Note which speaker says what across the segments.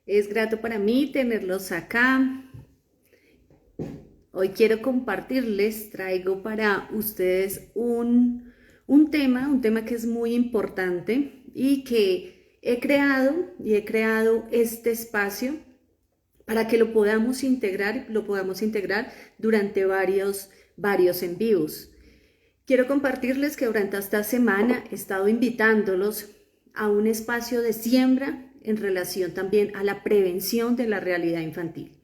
Speaker 1: Es grato para mí tenerlos acá. Hoy quiero compartirles, traigo para ustedes un tema que es muy importante y que he creado este espacio para que lo podamos integrar durante varios en vivos. Quiero compartirles que durante esta semana he estado invitándolos a un espacio de siembra en relación también a la prevención de la realidad infantil,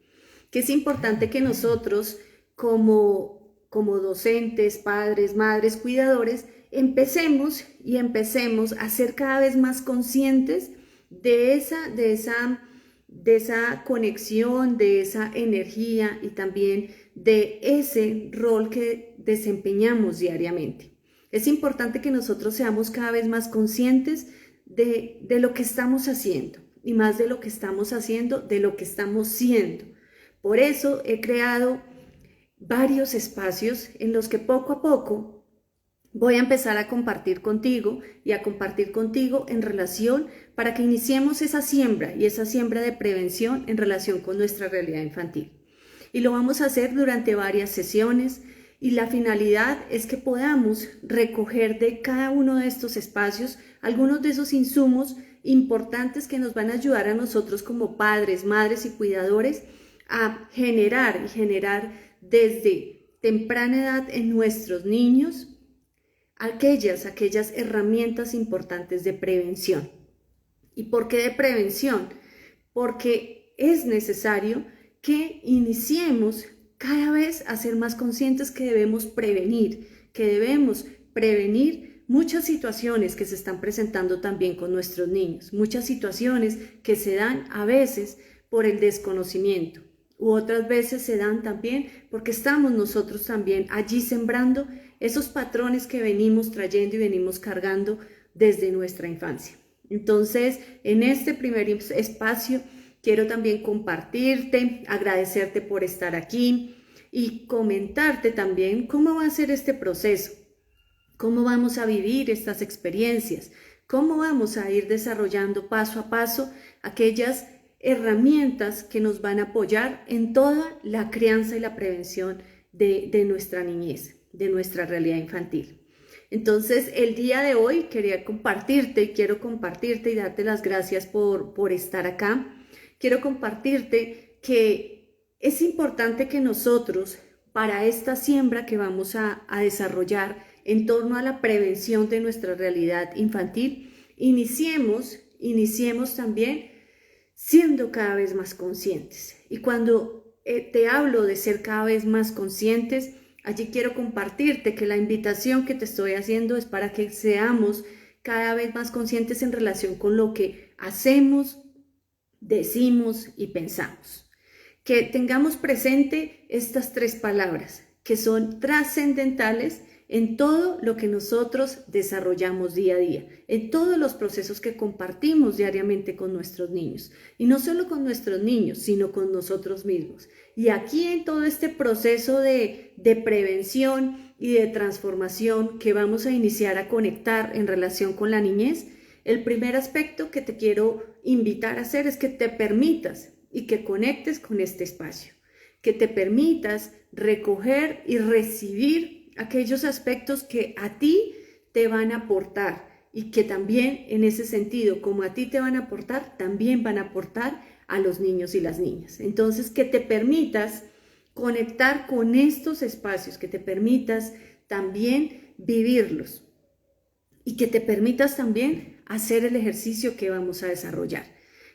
Speaker 1: que es importante que nosotros como docentes, padres, madres, cuidadores, empecemos a ser cada vez más conscientes de esa conexión, de esa energía y también de ese rol que desempeñamos diariamente. Es importante que nosotros seamos cada vez más conscientes de lo que estamos haciendo y más de lo que estamos haciendo, de lo que estamos siendo. Por eso he creado varios espacios en los que poco a poco voy a empezar a compartir contigo en relación para que iniciemos esa siembra de prevención en relación con nuestra realidad infantil. Y lo vamos a hacer durante varias sesiones y la finalidad es que podamos recoger de cada uno de estos espacios algunos de esos insumos importantes que nos van a ayudar a nosotros como padres, madres y cuidadores a generar desde temprana edad en nuestros niños aquellas herramientas importantes de prevención. ¿Y por qué de prevención? Porque es necesario que iniciemos cada vez a ser más conscientes que debemos prevenir muchas situaciones que se están presentando también con nuestros niños, muchas situaciones que se dan a veces por el desconocimiento u otras veces se dan también porque estamos nosotros también allí sembrando esos patrones que venimos trayendo y venimos cargando desde nuestra infancia. Entonces, en este primer espacio quiero también compartirte, agradecerte por estar aquí y comentarte también cómo va a ser este proceso, cómo vamos a vivir estas experiencias, cómo vamos a ir desarrollando paso a paso aquellas herramientas que nos van a apoyar en toda la crianza y la prevención de nuestra niñez, de nuestra realidad infantil. Entonces, el día de hoy quiero compartirte y darte las gracias por estar acá. Quiero compartirte que es importante que nosotros, para esta siembra que vamos a desarrollar en torno a la prevención de nuestra realidad infantil, iniciemos también siendo cada vez más conscientes. Y cuando te hablo de ser cada vez más conscientes, allí quiero compartirte que la invitación que te estoy haciendo es para que seamos cada vez más conscientes en relación con lo que hacemos, decimos y pensamos. Que tengamos presente estas tres palabras que son trascendentales en todo lo que nosotros desarrollamos día a día, en todos los procesos que compartimos diariamente con nuestros niños. Y no solo con nuestros niños, sino con nosotros mismos. Y aquí en todo este proceso de prevención y de transformación que vamos a iniciar a conectar en relación con la niñez, el primer aspecto que te quiero invitar a hacer es que te permitas y que conectes con este espacio, que te permitas recoger y recibir aquellos aspectos que a ti te van a aportar y que también en ese sentido, como a ti te van a aportar, también van a aportar a los niños y las niñas. Entonces, que te permitas conectar con estos espacios, que te permitas también vivirlos y que te permitas también hacer el ejercicio que vamos a desarrollar.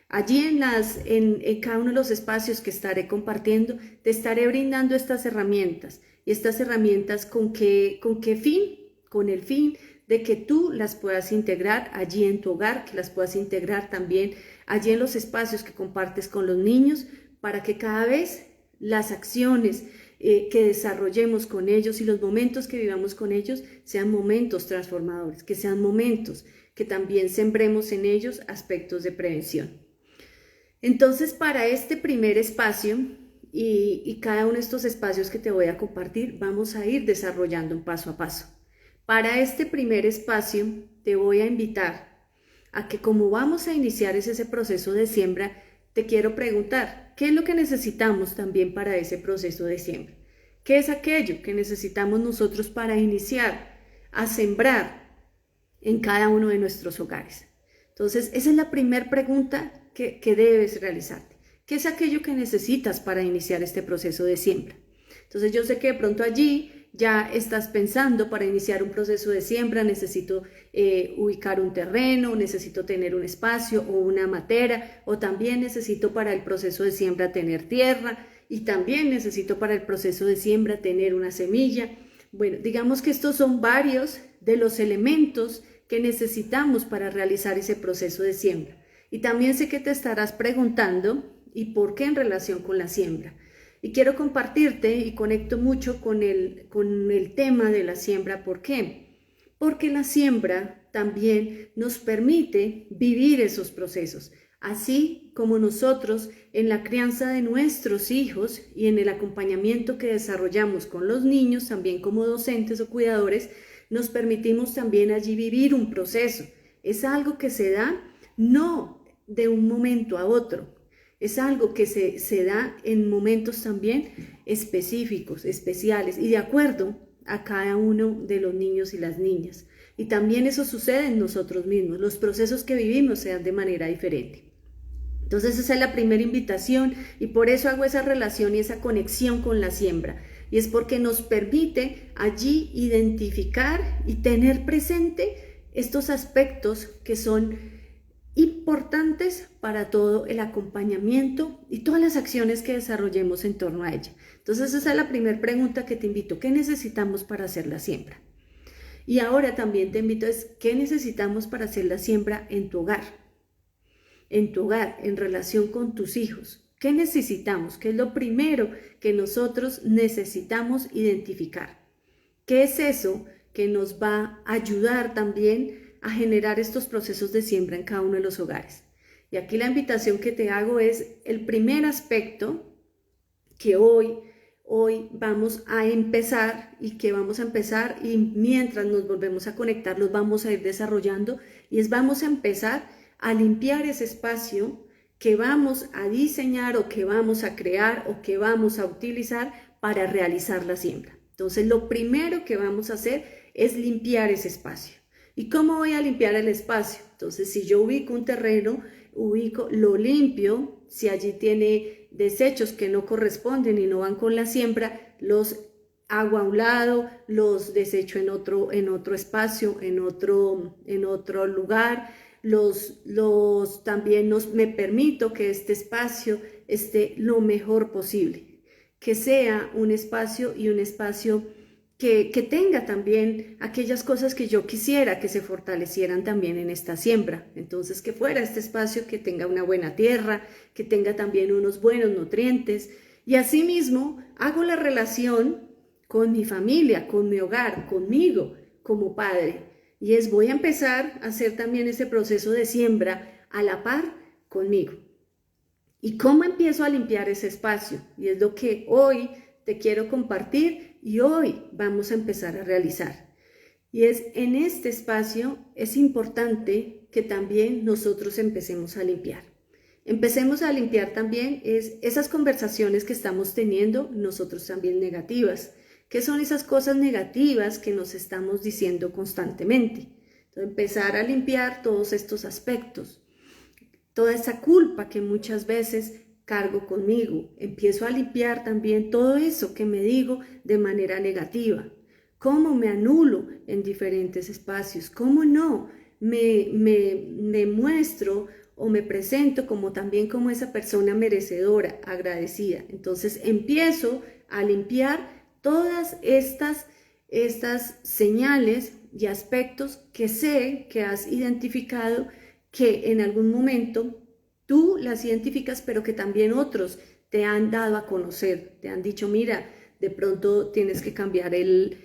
Speaker 1: Allí en cada uno de los espacios que estaré compartiendo, te estaré brindando estas herramientas. ¿Y estas herramientas con qué fin? Con el fin de que tú las puedas integrar allí en tu hogar, que las puedas integrar también allí en los espacios que compartes con los niños, para que cada vez las acciones que desarrollemos con ellos y los momentos que vivamos con ellos sean momentos transformadores, que sean momentos que también sembremos en ellos aspectos de prevención. Entonces, para este primer espacio y cada uno de estos espacios que te voy a compartir, vamos a ir desarrollando un paso a paso. Para este primer espacio, te voy a invitar a que como vamos a iniciar ese proceso de siembra, te quiero preguntar, ¿qué es lo que necesitamos también para ese proceso de siembra? ¿Qué es aquello que necesitamos nosotros para iniciar a sembrar en cada uno de nuestros hogares? Entonces, esa es la primera pregunta que debes realizarte. ¿Qué es aquello que necesitas para iniciar este proceso de siembra? Entonces, yo sé que de pronto allí ya estás pensando, para iniciar un proceso de siembra necesito ubicar un terreno, necesito tener un espacio o una matera, o también necesito para el proceso de siembra tener tierra, y también necesito para el proceso de siembra tener una semilla. Bueno, digamos que estos son varios de los elementos que necesitamos para realizar ese proceso de siembra. Y también sé que te estarás preguntando, ¿y por qué en relación con la siembra? Y quiero compartirte, y conecto mucho con el tema de la siembra. ¿Por qué? Porque la siembra también nos permite vivir esos procesos, así como nosotros en la crianza de nuestros hijos y en el acompañamiento que desarrollamos con los niños, también como docentes o cuidadores, nos permitimos también allí vivir un proceso. Es algo que se da no de un momento a otro, es algo que se da en momentos también específicos, especiales y de acuerdo a cada uno de los niños y las niñas. Y también eso sucede en nosotros mismos, los procesos que vivimos se dan de manera diferente. Entonces esa es la primera invitación y por eso hago esa relación y esa conexión con la siembra. Y es porque nos permite allí identificar y tener presente estos aspectos que son importantes para todo el acompañamiento y todas las acciones que desarrollemos en torno a ella. Entonces esa es la primera pregunta que te invito. ¿Qué necesitamos para hacer la siembra? Y ahora también te invito es ¿qué necesitamos para hacer la siembra en tu hogar? En tu hogar, en relación con tus hijos. ¿Qué necesitamos? ¿Qué es lo primero que nosotros necesitamos identificar? ¿Qué es eso que nos va a ayudar también a generar estos procesos de siembra en cada uno de los hogares? Y aquí la invitación que te hago es el primer aspecto que hoy vamos a empezar y mientras nos volvemos a conectar los vamos a ir desarrollando y vamos a empezar a limpiar ese espacio que vamos a diseñar o que vamos a crear o que vamos a utilizar para realizar la siembra. Entonces lo primero que vamos a hacer es limpiar ese espacio. ¿Y cómo voy a limpiar el espacio? Entonces si yo ubico un terreno, lo limpio, si allí tiene desechos que no corresponden y no van con la siembra, los hago a un lado, los desecho en otro espacio, en otro lugar. También me permito que este espacio esté lo mejor posible, que sea un espacio que tenga también aquellas cosas que yo quisiera que se fortalecieran también en esta siembra. Entonces que fuera este espacio que tenga una buena tierra, que tenga también unos buenos nutrientes y asimismo hago la relación con mi familia, con mi hogar, conmigo como padre. Y voy a empezar a hacer también ese proceso de siembra a la par conmigo. ¿Y cómo empiezo a limpiar ese espacio? Y es lo que hoy te quiero compartir y hoy vamos a empezar a realizar. Y en este espacio es importante que también nosotros empecemos a limpiar. Empecemos a limpiar también esas conversaciones que estamos teniendo nosotros también negativas. ¿Qué son esas cosas negativas que nos estamos diciendo constantemente? Entonces, empezar a limpiar todos estos aspectos, toda esa culpa que muchas veces cargo conmigo. Empiezo a limpiar también todo eso que me digo de manera negativa. ¿Cómo me anulo en diferentes espacios? ¿Cómo no me muestro o me presento también como esa persona merecedora, agradecida? Entonces empiezo a limpiar todas estas señales y aspectos que sé que has identificado que en algún momento tú las identificas, pero que también otros te han dado a conocer, te han dicho, mira, de pronto tienes que cambiar el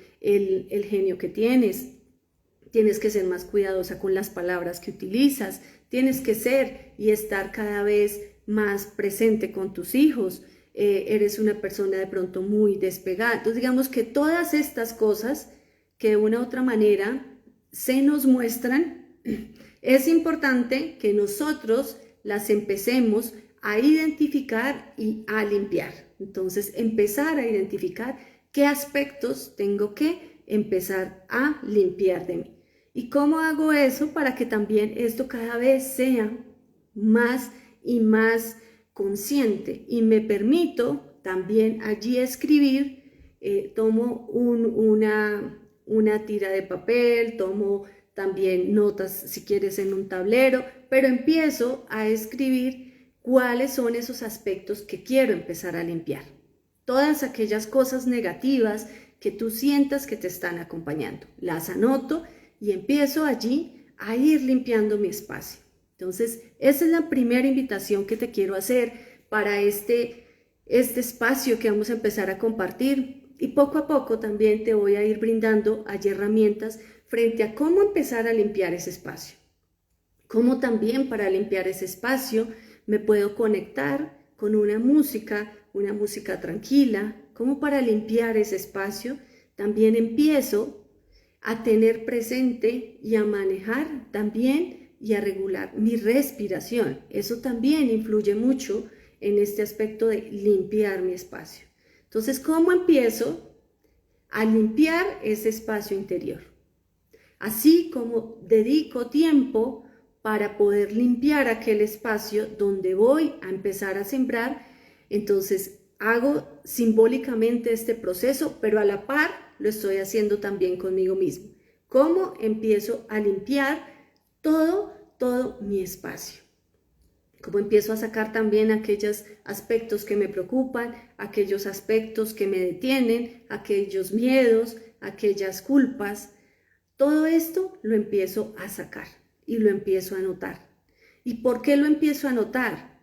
Speaker 1: genio que tienes que ser más cuidadosa con las palabras que utilizas, tienes que ser y estar cada vez más presente con tus hijos, eres una persona de pronto muy despegada. Entonces digamos que todas estas cosas que de una u otra manera se nos muestran Es importante que nosotros las empecemos a identificar y a limpiar. Entonces, empezar a identificar qué aspectos tengo que empezar a limpiar de mí. ¿Y cómo hago eso para que también esto cada vez sea más y más consciente? Y me permito también allí escribir, tomo una tira de papel, tomo también notas si quieres en un tablero, pero empiezo a escribir cuáles son esos aspectos que quiero empezar a limpiar. Todas aquellas cosas negativas que tú sientas que te están acompañando, las anoto y empiezo allí a ir limpiando mi espacio. Entonces, esa es la primera invitación que te quiero hacer para este espacio que vamos a empezar a compartir. Y poco a poco también te voy a ir brindando allí herramientas frente a cómo empezar a limpiar ese espacio. Cómo también para limpiar ese espacio me puedo conectar con una música tranquila. Cómo para limpiar ese espacio también empiezo a tener presente y a manejar también y a regular mi respiración. Eso también influye mucho en este aspecto de limpiar mi espacio. Entonces, ¿cómo empiezo a limpiar ese espacio interior? Así como dedico tiempo para poder limpiar aquel espacio donde voy a empezar a sembrar, entonces hago simbólicamente este proceso, pero a la par lo estoy haciendo también conmigo mismo. ¿Cómo empiezo a limpiar todo mi espacio? ¿Cómo empiezo a sacar también aquellos aspectos que me preocupan, aquellos aspectos que me detienen, aquellos miedos, aquellas culpas? Todo esto lo empiezo a sacar y lo empiezo a notar. ¿Y por qué lo empiezo a notar?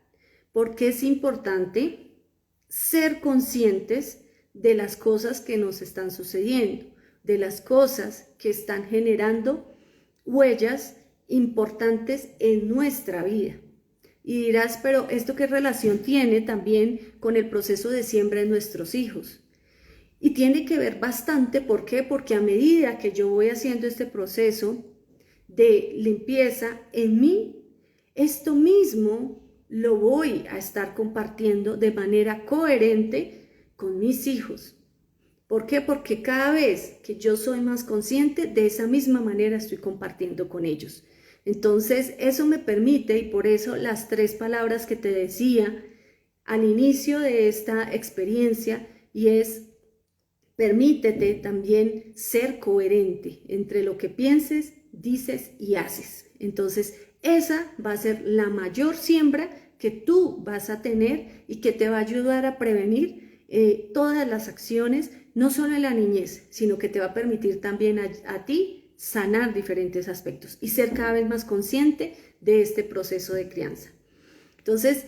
Speaker 1: Porque es importante ser conscientes de las cosas que nos están sucediendo, de las cosas que están generando huellas importantes en nuestra vida. Y dirás, pero ¿esto qué relación tiene también con el proceso de siembra de nuestros hijos? Y tiene que ver bastante, ¿por qué? Porque a medida que yo voy haciendo este proceso de limpieza en mí, esto mismo lo voy a estar compartiendo de manera coherente con mis hijos. ¿Por qué? Porque cada vez que yo soy más consciente, de esa misma manera estoy compartiendo con ellos. Entonces, eso me permite, y por eso las 3 palabras que te decía al inicio de esta experiencia, y es: permítete también ser coherente entre lo que pienses, dices y haces. Entonces, esa va a ser la mayor siembra que tú vas a tener y que te va a ayudar a prevenir todas las acciones, no solo en la niñez, sino que te va a permitir también a ti sanar diferentes aspectos y ser cada vez más consciente de este proceso de crianza. Entonces,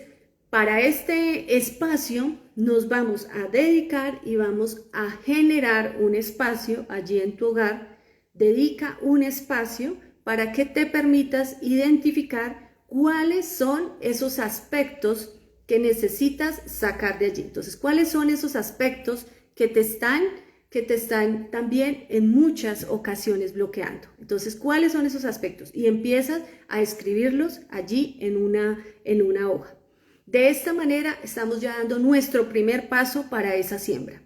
Speaker 1: para este espacio nos vamos a dedicar y vamos a generar un espacio allí en tu hogar. Dedica un espacio para que te permitas identificar cuáles son esos aspectos que necesitas sacar de allí. Entonces, ¿cuáles son esos aspectos que te están también en muchas ocasiones bloqueando? Entonces, ¿cuáles son esos aspectos? Y empiezas a escribirlos allí en una hoja. De esta manera estamos ya dando nuestro primer paso para esa siembra.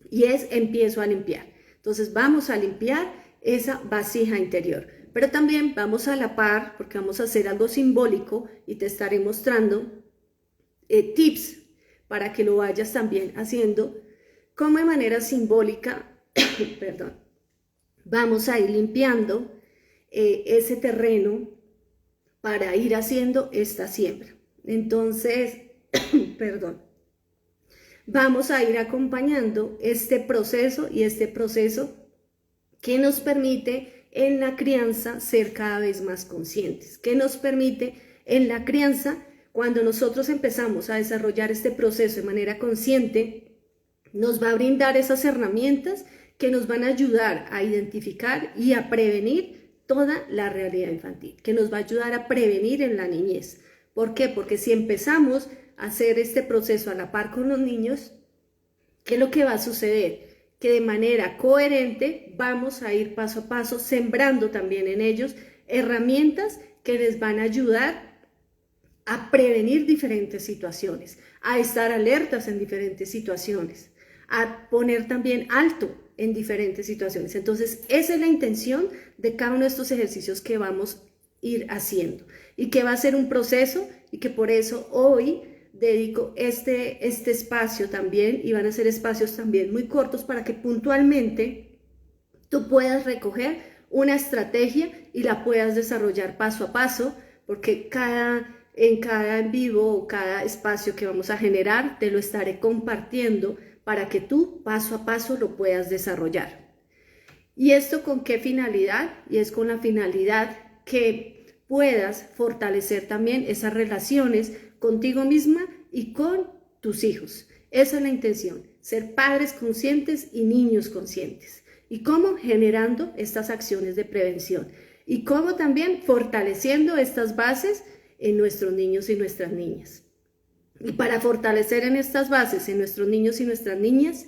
Speaker 1: Y es: empiezo a limpiar. Entonces vamos a limpiar esa vasija interior. Pero también vamos a la par, porque vamos a hacer algo simbólico y te estaré mostrando tips para que lo vayas también haciendo, como de manera simbólica, perdón, vamos a ir limpiando ese terreno para ir haciendo esta siembra. Entonces, perdón, vamos a ir acompañando este proceso que nos permite en la crianza ser cada vez más conscientes, que nos permite en la crianza, cuando nosotros empezamos a desarrollar este proceso de manera consciente, nos va a brindar esas herramientas que nos van a ayudar a identificar y a prevenir toda la realidad infantil, que nos va a ayudar a prevenir en la niñez. ¿Por qué? Porque si empezamos a hacer este proceso a la par con los niños, ¿qué es lo que va a suceder? Que de manera coherente vamos a ir paso a paso sembrando también en ellos herramientas que les van a ayudar a prevenir diferentes situaciones, a estar alertas en diferentes situaciones, a poner también alto en diferentes situaciones. Entonces, esa es la intención de cada uno de estos ejercicios que vamos a ir haciendo y que va a ser un proceso y que por eso hoy dedico este espacio también, y van a ser espacios también muy cortos para que puntualmente tú puedas recoger una estrategia y la puedas desarrollar paso a paso, porque en cada en vivo o cada espacio que vamos a generar te lo estaré compartiendo para que tú paso a paso lo puedas desarrollar. ¿Y esto con qué finalidad? Y es con la finalidad que puedas fortalecer también esas relaciones contigo misma y con tus hijos. Esa es la intención, ser padres conscientes y niños conscientes. ¿Y cómo? Generando estas acciones de prevención. Y cómo también fortaleciendo estas bases en nuestros niños y nuestras niñas. Y para fortalecer en estas bases en nuestros niños y nuestras niñas,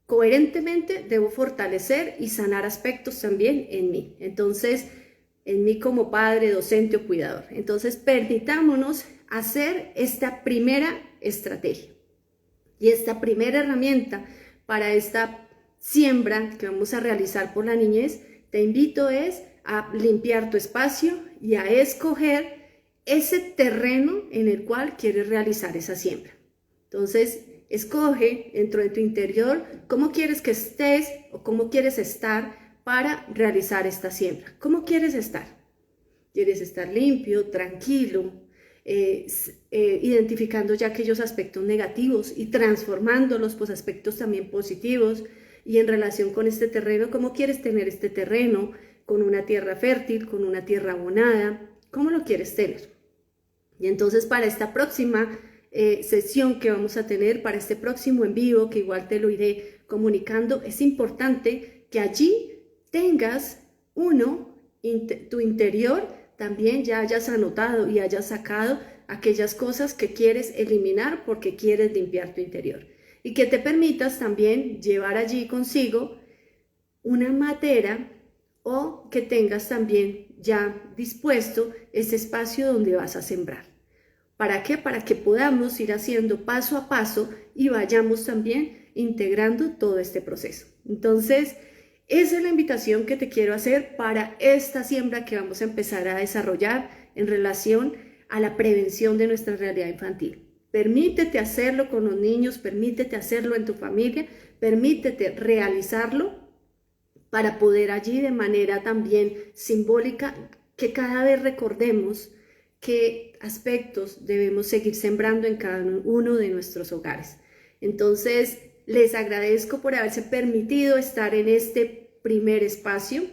Speaker 1: coherentemente debo fortalecer y sanar aspectos también en mí. Entonces, en mí como padre, docente o cuidador. Entonces, permitámonos hacer esta primera estrategia. Y esta primera herramienta para esta siembra que vamos a realizar por la niñez, te invito es a limpiar tu espacio y a escoger ese terreno en el cual quieres realizar esa siembra. Entonces, escoge dentro de tu interior cómo quieres que estés o cómo quieres estar para realizar esta siembra. ¿Cómo quieres estar? ¿Quieres estar limpio, tranquilo, identificando ya aquellos aspectos negativos y transformándolos por aspectos también positivos? Y en relación con este terreno, ¿cómo quieres tener este terreno? ¿Con una tierra fértil, con una tierra abonada? ¿Cómo lo quieres tener? Y entonces para esta próxima sesión que vamos a tener, para este próximo en vivo, que igual te lo iré comunicando, es importante que allí tengas tu interior también ya hayas anotado y hayas sacado aquellas cosas que quieres eliminar porque quieres limpiar tu interior. Y que te permitas también llevar allí consigo una matera o que tengas también ya dispuesto ese espacio donde vas a sembrar. ¿Para qué? Para que podamos ir haciendo paso a paso y vayamos también integrando todo este proceso. Entonces, esa es la invitación que te quiero hacer para esta siembra que vamos a empezar a desarrollar en relación a la prevención de nuestra realidad infantil. Permítete hacerlo con los niños, permítete hacerlo en tu familia, permítete realizarlo para poder allí de manera también simbólica que cada vez recordemos qué aspectos debemos seguir sembrando en cada uno de nuestros hogares. Entonces, les agradezco por haberse permitido estar en este primer espacio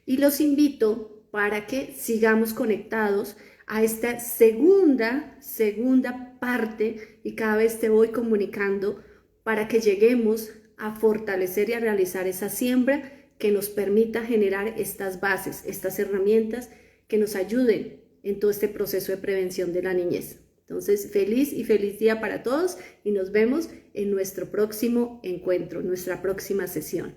Speaker 1: y los invito para que sigamos conectados a esta segunda parte y cada vez te voy comunicando para que lleguemos a fortalecer y a realizar esa siembra que nos permita generar estas bases, estas herramientas que nos ayuden en todo este proceso de prevención de la niñez. Entonces, feliz día para todos y nos vemos en nuestro próximo encuentro, nuestra próxima sesión.